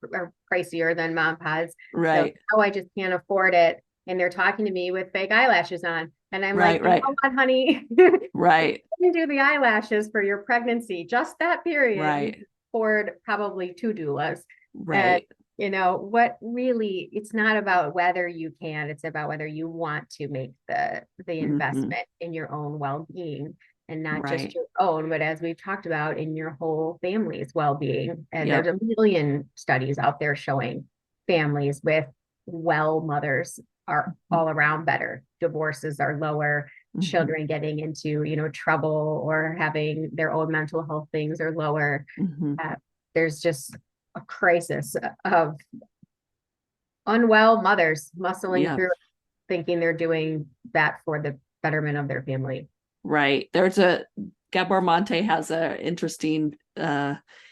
pricier than MomPods. Right. So, I just can't afford it. And they're talking to me with fake eyelashes on. And I'm like, you know what, honey? Right. You can do the eyelashes for your pregnancy, just that period. Right. Afford probably 2 doulas. Right. And, you know, what really, it's not about whether you can, it's about whether you want to make the investment in your own well-being. And not just your own, but as we've talked about, in your whole family's well-being. And there's a million studies out there showing families with well mothers are all around better. Divorces are lower. Children getting into, you know, trouble or having their own mental health things are lower. There's just a crisis of unwell mothers muscling through, thinking they're doing that for the betterment of their family. Right. Gabor Mate has a interesting,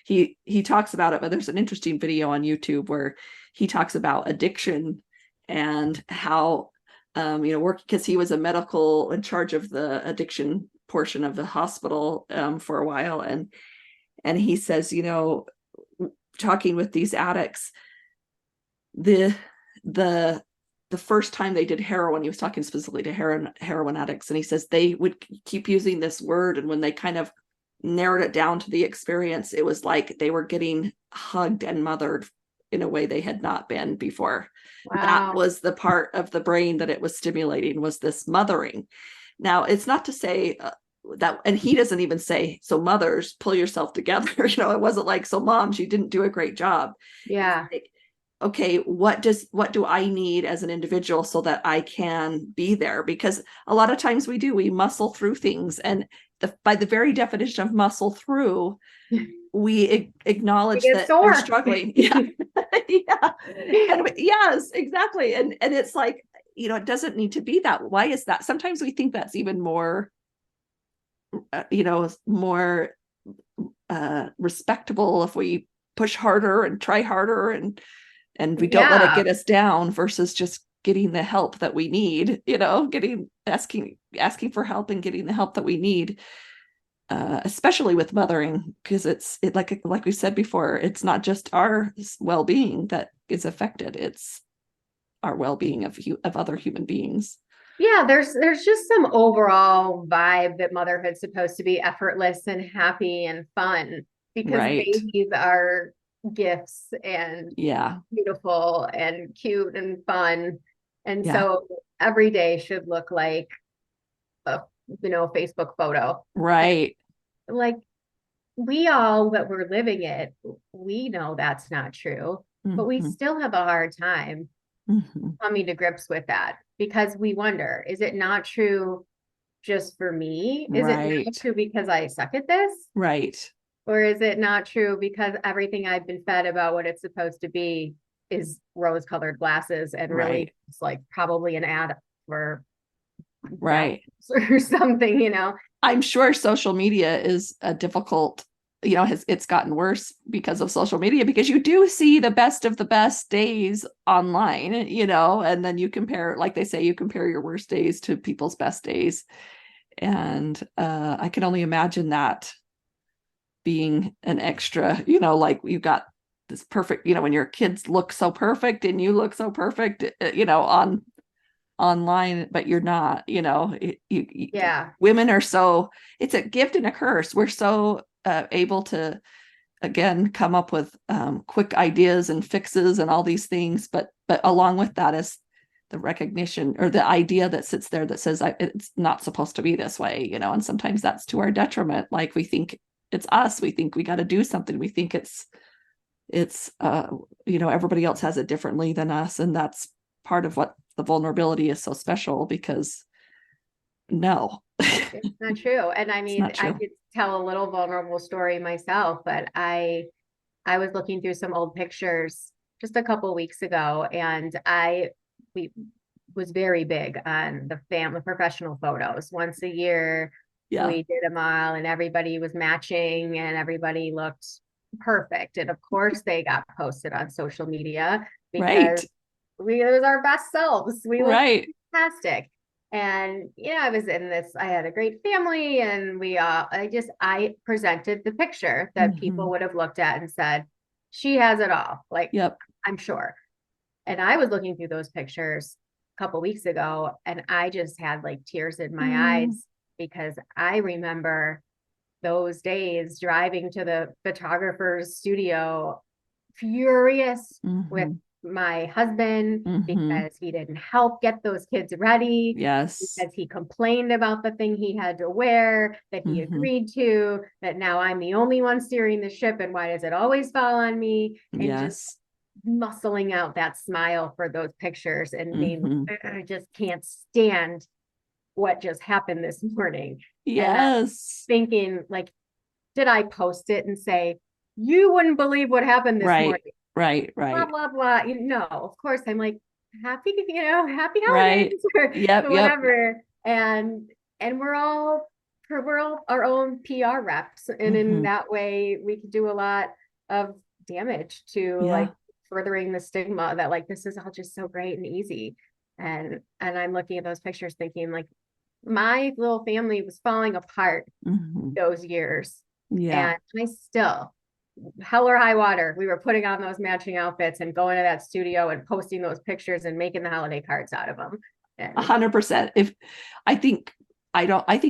he talks about it, but there's an interesting video on YouTube where he talks about addiction and how, you know, because he was a medical in charge of the addiction portion of the hospital for a while. And he says, you know, talking with these addicts, the first time they did heroin, he was talking specifically to heroin addicts, and he says they would keep using this word, and when they kind of narrowed it down to the experience, it was like they were getting hugged and mothered in a way they had not been before. Wow. That was the part of the brain that it was stimulating, was this mothering. Now, it's not to say that, and he doesn't even say, so mothers, pull yourself together. You know, it wasn't like, so moms, you didn't do a great job. Yeah. Okay, what do I need as an individual so that I can be there? Because a lot of times we muscle through things, and by the very definition of muscle through, we acknowledge that we're struggling. Yes, exactly. And it's like, you know, it doesn't need to be that. Why is that? Sometimes we think that's even more, you know, more respectable if we push harder and try harder and we don't let it get us down, versus just getting the help that we need, you know, asking for help and getting the help that we need, especially with mothering, because it's like we said before, it's not just our well-being that is affected, it's our well-being of other human beings. Yeah, there's just some overall vibe that motherhood's supposed to be effortless and happy and fun, because babies are gifts and beautiful and cute and fun, and so every day should look like a, you know, Facebook photo, right? And like, we all that we're living it, we know that's not true, but we still have a hard time coming to grips with that, because we wonder, is it not true just for me? Is it not true because I suck at this? Right. Or is it not true because everything I've been fed about what it's supposed to be is rose-colored glasses, and really it's like probably an ad for Right. or something, you know. I'm sure social media is a difficult, it's gotten worse because of social media, because you do see the best of the best days online, and then you compare, like they say, you compare your worst days to people's best days. And I can only imagine that being an extra, like you got this perfect, when your kids look so perfect and you look so perfect, on online, but you're not, Yeah. women are so, it's a gift and a curse. We're so able to, again, come up with quick ideas and fixes and all these things. But along with that is the recognition or the idea that sits there that says it's not supposed to be this way, and sometimes that's to our detriment. Like we think it's us. We think we got to do something. We think it's everybody else has it differently than us. And that's part of what the vulnerability is so special, because no, it's not true. And I mean, I could tell a little vulnerable story myself, but I was looking through some old pictures just a couple of weeks ago, and we was very big on the family professional photos. Once a year, we did them all, and everybody was matching, and everybody looked perfect. And of course, they got posted on social media because it was our best selves. We looked fantastic. And I was in this, I had a great family, and I presented the picture that people would have looked at and said, she has it all. Like, I'm sure. And I was looking through those pictures a couple weeks ago, and I just had like tears in my eyes, because I remember those days driving to the photographer's studio, furious with my husband because he didn't help get those kids ready. Yes. Because he complained about the thing he had to wear that he agreed to, that now I'm the only one steering the ship, and why does it always fall on me? And just muscling out that smile for those pictures, and being, I just can't stand what just happened this morning. Yes. Thinking, like, did I post it and say, you wouldn't believe what happened this morning? Right. Blah, blah, blah. No, of course, I'm like, happy holidays, or whatever. And we're all our own PR reps. And in that way, we can do a lot of damage to like furthering the stigma that like, this is all just so great and easy. And I'm looking at those pictures thinking, like, my little family was falling apart those years. And I still, hell or high water, we were putting on those matching outfits and going to that studio and posting those pictures and making the holiday cards out of them. 100%. I think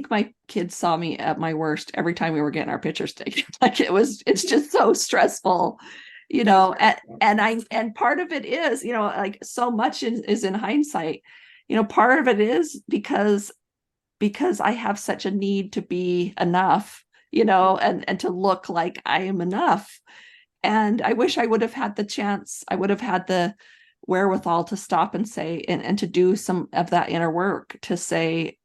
my kids saw me at my worst every time we were getting our pictures taken. Like it's just so stressful, and part of it is, like so much is in hindsight, part of it is because I have such a need to be enough, and to look like I am enough. And I wish I would have had the chance. I would have had the wherewithal to stop and say, and to do some of that inner work to say,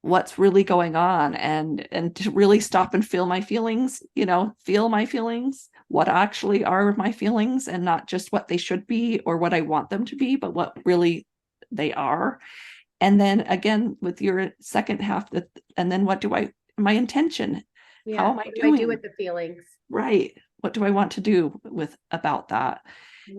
what's really going on, and to really stop and feel my feelings, what actually are my feelings, and not just what they should be or what I want them to be, but what really they are. And then again, with your second half, and then my intention, how am I doing? What do I do with the feelings? Right. What do I want to do about that?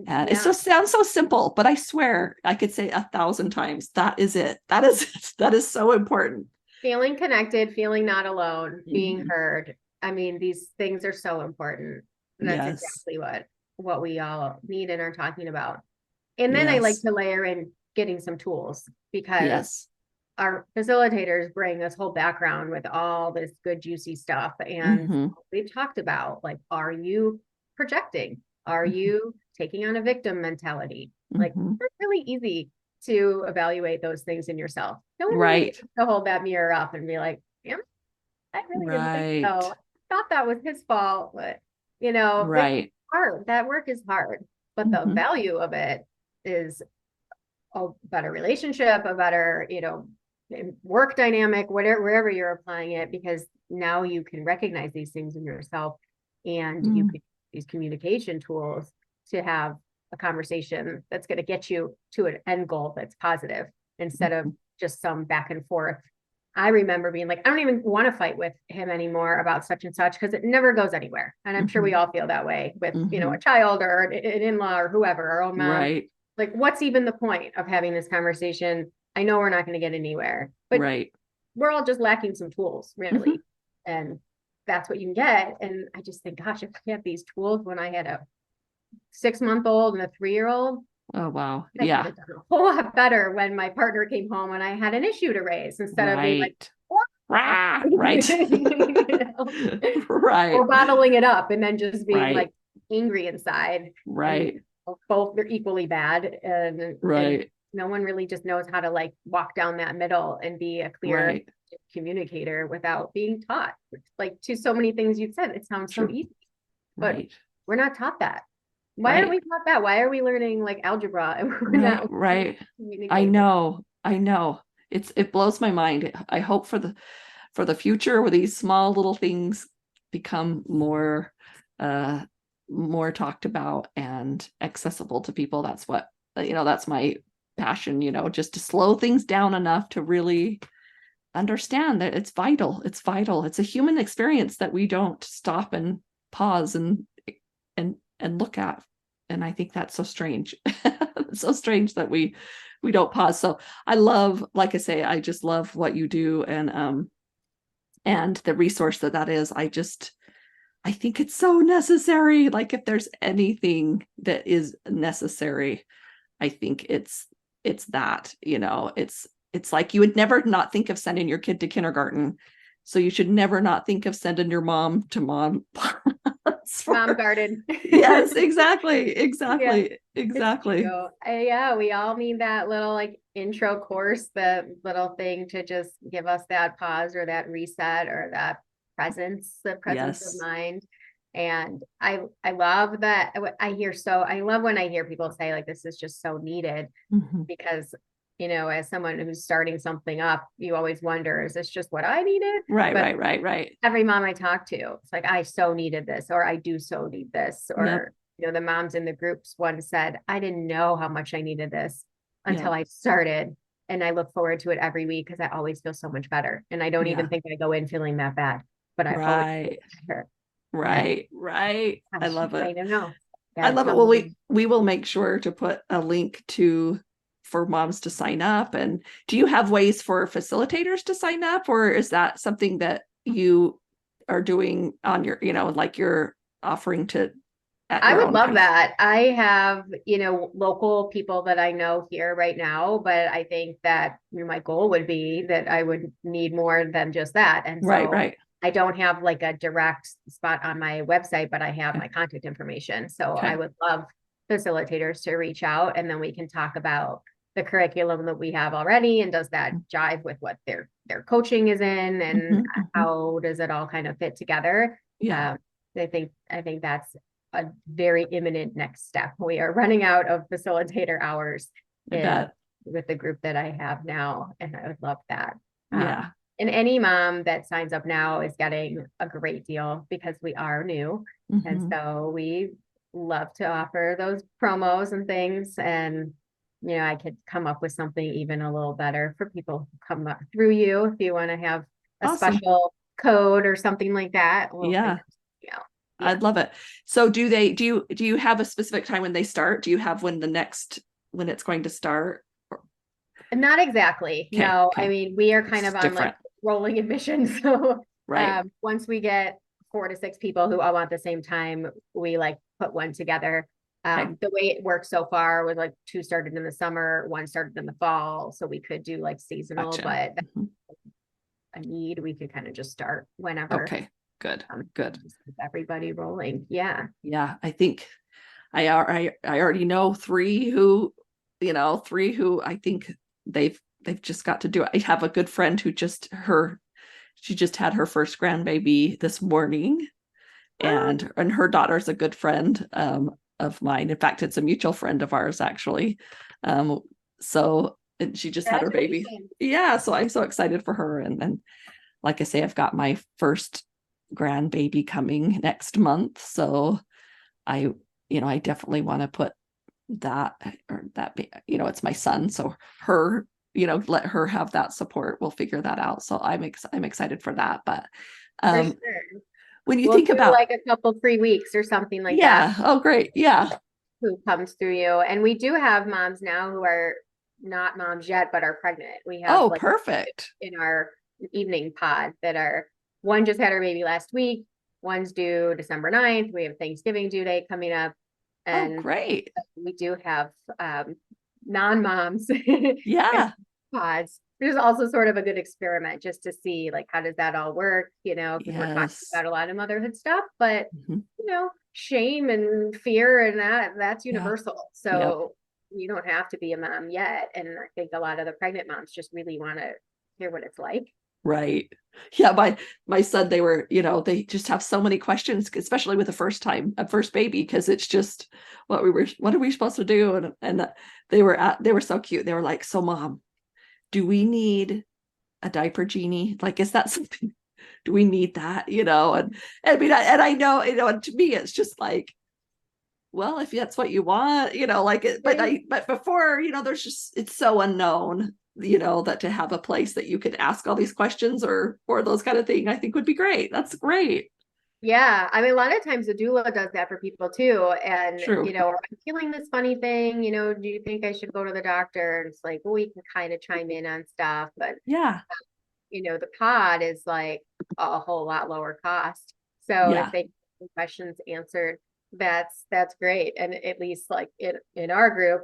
And it just sounds so simple, but I swear I could say 1,000 times, that is it. That is so important. Feeling connected, feeling not alone, being heard. I mean, these things are so important. And that's exactly what we all need and are talking about. And then I like to layer in getting some tools, because our facilitators bring this whole background with all this good, juicy stuff. And we've talked about, like, are you projecting? Are you taking on a victim mentality? Like, it's really easy to evaluate those things in yourself. No one really needs to hold that mirror up and be like, yeah, I really didn't think so. I thought that was his fault, but it's hard. That work is hard, but the value of it is a better relationship, a better, work dynamic, wherever you're applying it, because now you can recognize these things in yourself, and you can use communication tools to have a conversation that's going to get you to an end goal that's positive. instead of just some back and forth. I remember being like, I don't even want to fight with him anymore about such and such because it never goes anywhere. And I'm sure we all feel that way with, a child or an in-law or whoever, our own mom. Right. Like, what's even the point of having this conversation? I know we're not going to get anywhere, but we're all just lacking some tools, really. And that's what you can get. And I just think, gosh, if I had these tools when I had a 6-month-old and a 3-year-old. Oh, wow. I could have done a whole lot better when my partner came home and I had an issue to raise instead of being like, right. Right. Or bottling it up and then just being like angry inside. Right. And both are equally bad. And no one really just knows how to like walk down that middle and be a clear communicator without being taught. Like, to so many things you've said, it sounds so easy, but we're not taught that. Why aren't we taught that? Why are we learning like algebra and we're not I know. It blows my mind. I hope for the future where these small little things become more talked about and accessible to people. That's what, that's my passion, just to slow things down enough to really understand that it's vital. It's vital. It's a human experience that we don't stop and pause and look at. And I think that's so strange. It's so strange that we don't pause. So I love, like I say, I just love what you do and the resource that is. I think it's so necessary. Like, if there's anything that is necessary, I think it's that, it's like you would never not think of sending your kid to kindergarten. So you should never not think of sending your mom to mom garden. Yes, exactly. Yeah, we all need that little like intro course, the little thing to just give us that pause or that reset or that presence of mind. And I love that. I love when I hear people say like, this is just so needed, because as someone who's starting something up, you always wonder, is this just what I needed? Right. Every mom I talk to, it's like, I so needed this, or I do so need this, or, the moms in the groups, one said, I didn't know how much I needed this until I started. And I look forward to it every week because I always feel so much better. And I don't even think I go in feeling that bad, but I always feel better. Right. I love it. I don't know. I love it. Well, we will make sure to put a link for moms to sign up. And do you have ways for facilitators to sign up, or is that something that you are doing on your, like you're offering to? I would love that. I have, local people that I know here right now, but I think that my goal would be that I would need more than just that. And so I don't have like a direct spot on my website, but I have my contact information. So I would love facilitators to reach out, and then we can talk about the curriculum that we have already, and does that jive with what their coaching is in, and how does it all kind of fit together? I think that's a very imminent next step. We are running out of facilitator hours with the group that I have now, and I would love that. And any mom that signs up now is getting a great deal because we are new, and so we love to offer those promos and things. And I could come up with something even a little better for people who come up through you. If you want to have a special code or something like that. I'd love it. So do you have a specific time when they start? Do you have when it's going to start? Not exactly. No, I mean, we are kind of on like rolling admissions. So once we get 4 to 6 people who all want the same time, we like put one together. The way it works so far was like 2 started in the summer, 1 started in the fall. So we could do like seasonal, but a need, we could kind of just start whenever. Okay, good. Everybody rolling. Yeah. I think I already know 3 who I think they've just got to do it. I have a good friend who she just had her first grandbaby this morning, and her daughter's a good friend of mine. In fact, it's a mutual friend of ours, actually. So she just had her baby. Yeah. So I'm so excited for her. And like I say, I've got my first grandbaby coming next month. So I definitely want to put that, it's my son. So her, let her have that support. We'll figure that out. So I'm excited for that. But For sure. when you We'll think do about, like a couple free weeks or something like yeah, that. oh great, yeah, Who comes through you. And we do have moms now who are not moms yet, but are pregnant. We have oh like perfect, in our evening pod that are, one just had her baby last week, one's due December 9th. We have Thanksgiving due date coming up. oh And great, we do have non-moms yeah, pods, which is also sort of a good experiment just to see like how does that all work, because we're talking yes, about a lot of motherhood stuff, but Mhm. shame and fear and that's Yeah. universal. So you don't have to be a mom yet. And I think a lot of the pregnant moms just really want to hear what it's like. Right. Yeah, my son, they were, they just have so many questions, especially with a first baby, because it's just what are we supposed to do? And they were so cute. They were like, so mom, do we need a diaper genie? Like, is that something? Do we need that? And I mean, I know, and to me, it's just like, well, if that's what you want, like it, but before, there's just, it's so unknown, that to have a place that you could ask all these questions or those kind of thing, I think would be great. That's great. Yeah. I mean, a lot of times the doula does that for people too. And, True. or I'm feeling this funny thing, do you think I should go to the doctor? And it's like, well, we can kind of chime in on stuff, but Yeah. the pod is like a whole lot lower cost. So if Yeah. they get questions answered, that's great. And at least like in our group,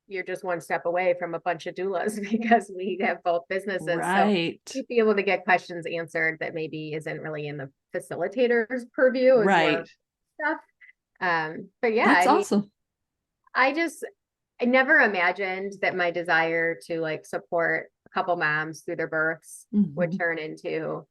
you're just one step away from a bunch of doulas because we have both businesses. So Right. you'd be able to get questions answered that maybe isn't really in the facilitator's purview, is more Right. stuff. But yeah, That's I mean, awesome. I never imagined that my desire to like support a couple moms through their births would Mhm. turn into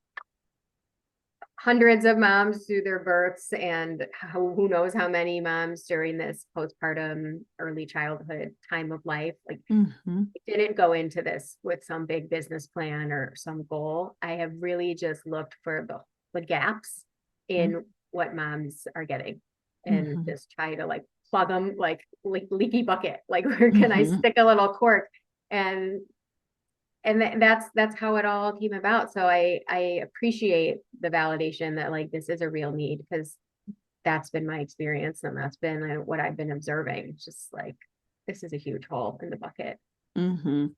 hundreds of moms through their births, and who knows how many moms during this postpartum early childhood time of life. Like, Mhm. I didn't go into this with some big business plan or some goal. I have really just looked for the gaps in what moms are getting and Mhm. just try to like plug them like leaky bucket. Like, where can I Mhm. stick a little cork? And that's how it all came about. So I appreciate the validation that like this is a real need, because that's been my experience and that's been what I've been observing. It's just like, this is a huge hole in the bucket. Mhm.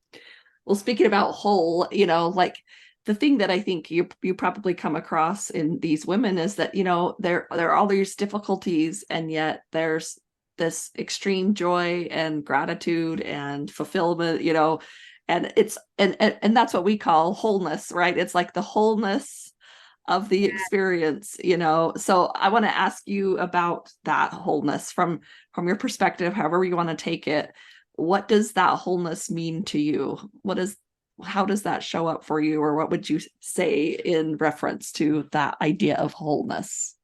Well, speaking about whole, like the thing that I think you probably come across in these women is that, there are all these difficulties, and yet there's this extreme joy and gratitude and fulfillment, and it's and that's what we call wholeness, right? It's like the wholeness of the experience, So I want to ask you about that wholeness from your perspective, however you want to take it. What does that wholeness mean to you? How does that show up for you, or what would you say in reference to that idea of wholeness?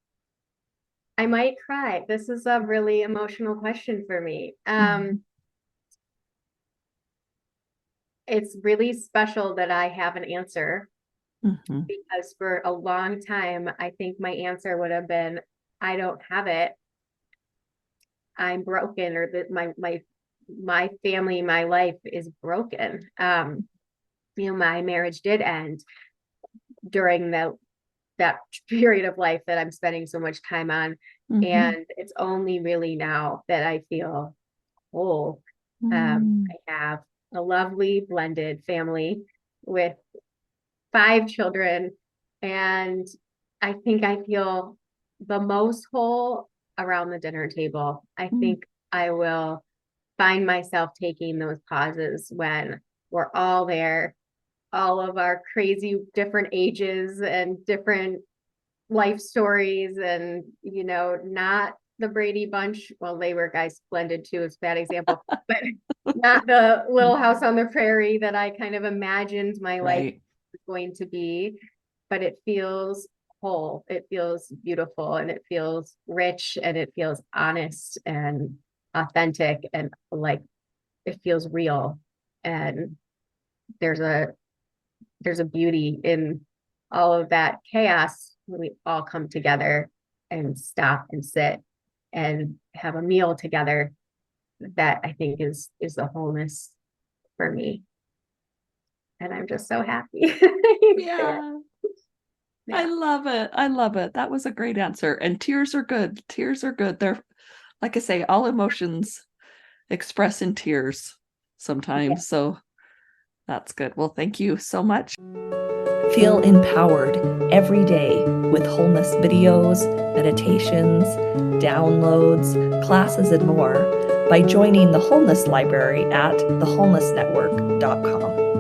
I might cry. This is a really emotional question for me. It's really special that I have an answer, Mhm. because for a long time, I think my answer would have been, I don't have it. I'm broken, or that my family, my life is broken. My marriage did end during that period of life that I'm spending so much time on. Mhm. And it's only really now that I feel whole. I have a lovely blended family with 5 children, and I think I feel the most whole around the dinner table. I think I will find myself taking those pauses when we're all there, all of our crazy different ages and different life stories, and not the Brady Bunch. Well, they were guys blended too, it's a bad example, but not the Little House on the Prairie that I kind of imagined my life Right. was going to be. But it feels whole, it feels beautiful, and it feels rich, and it feels honest and authentic, and like it feels real. And there's a beauty in all of that chaos when we all come together and stop and sit and have a meal together. That I think is the wholeness for me. And I'm just so happy. Yeah. Yeah. I love it. I love it. That was a great answer. And tears are good. Tears are good. They're, like I say, all emotions express in tears sometimes. So that's good. Well, thank you so much. Feel empowered every day with wholeness videos, meditations, downloads, classes, and more by joining the Wholeness Library at thewholenessnetwork.com.